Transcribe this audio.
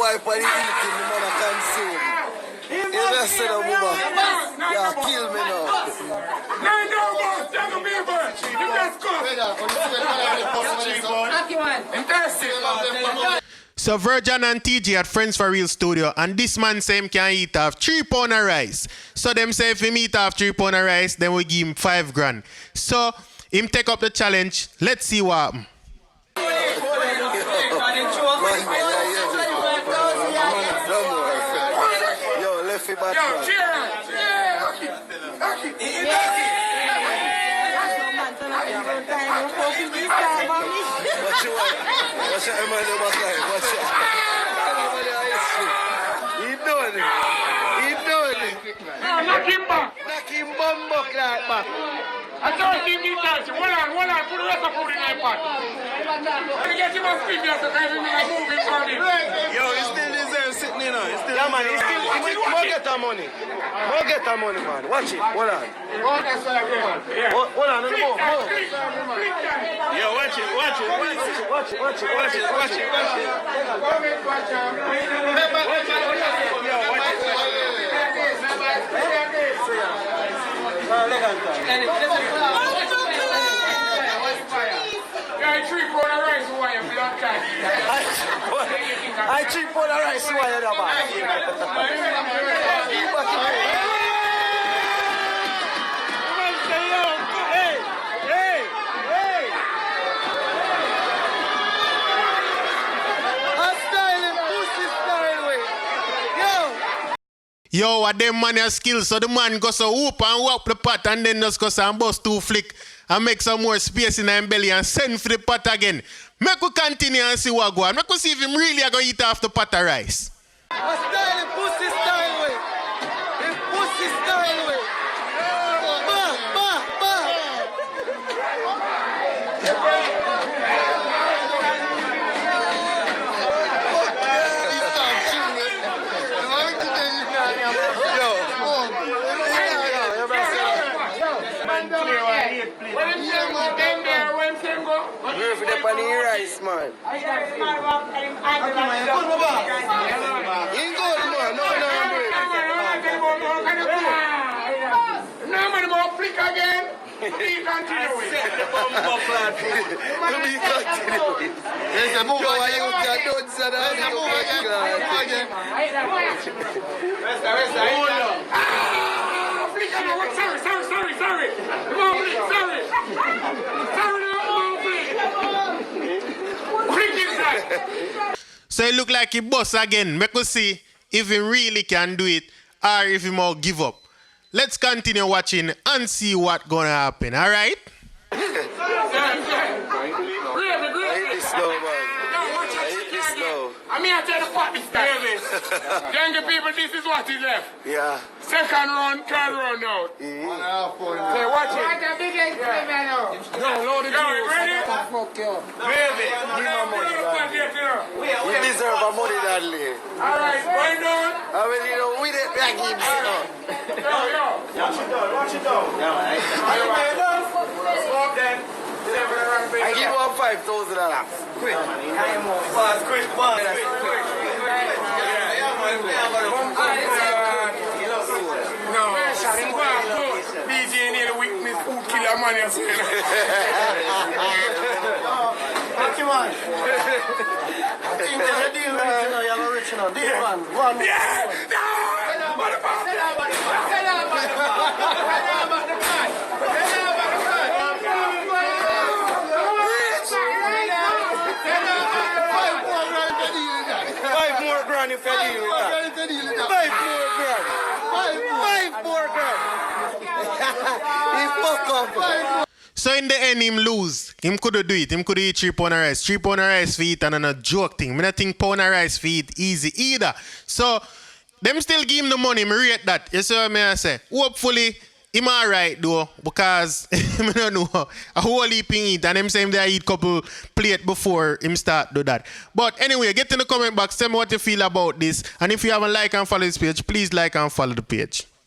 wipe on the eating, the man consume. You just said that, Bubba. Yeah, kill me now. No, boss. Young people. You just go. So Virgin and TJ at Friends for Real Studio, and this man say him can eat off 3 pounds of rice. So them say if him eat off 3 pounds of rice, then we give him 5 grand. So him take up the challenge. Let's see what happens. Yo, left it back. Yo, cheer. Watch your man in back line. Watch it. He doing it. Knock him back. Knock him bum back like back. I told him he touch. Hold on. Put the rest of food in my pot. Let me get him a spin here so can we make a moving for him. Yo, he still deserves sitting in. Yeah, man. He more get our money. More get our money, man. Watch it. Hold on. Hold on. More. Yo, watch it. I 3 pounds of rice why you Yo, what them man has skills, so the man goes to whoop and whop the pot and then just goes and bust 2 flick and make some more space in his belly and send for the pot again. Make we continue and see what go on. Make we see if him really are going to eat off the pot of rice. Pussy style way. Pussy style way. Move the pan rice, man. No man more flick again. Be continuing. There's a move why you don't say that. Flick again. Sorry. Come on, flick, sorry. So it look like he bust again. Make us see if he really can do it or if he more give up. Let's continue watching and see what's gonna happen. All right? I mean, I tell the pot this time. Younger people, this is what is left. Yeah. Second round, third round now. Mm-hmm. Say, watch it. Watch the big experiment now. No, load the juice. Ready? Fuck you. Baby. Give me money, man. You deserve a money, darling. All right, wind down. I mean, you know, we didn't back him. Yo. Watch it down. Smoke then. I give you $5,000. Quick. No, DJ need a weakness who kill a man yesterday. What you want? I think there's a deal with you know, you're rich now. Deal one. Yeah! If you deal with that. 5 more grand. He fuck up. So in the end, him lose. Him could do it. Him could eat 3 pounds of rice. 3 pounds of rice for eat and a joke thing. I don't think pound of rice for eat easy either. So them still give him the money. I rate that. You see what I say? Hopefully, him alright though, because I don't know a whole heap in eat and him say him they eat couple plate before him start do that. But anyway, get in the comment box, tell me what you feel about this, and if you haven't liked and follow this page, please like and follow the page.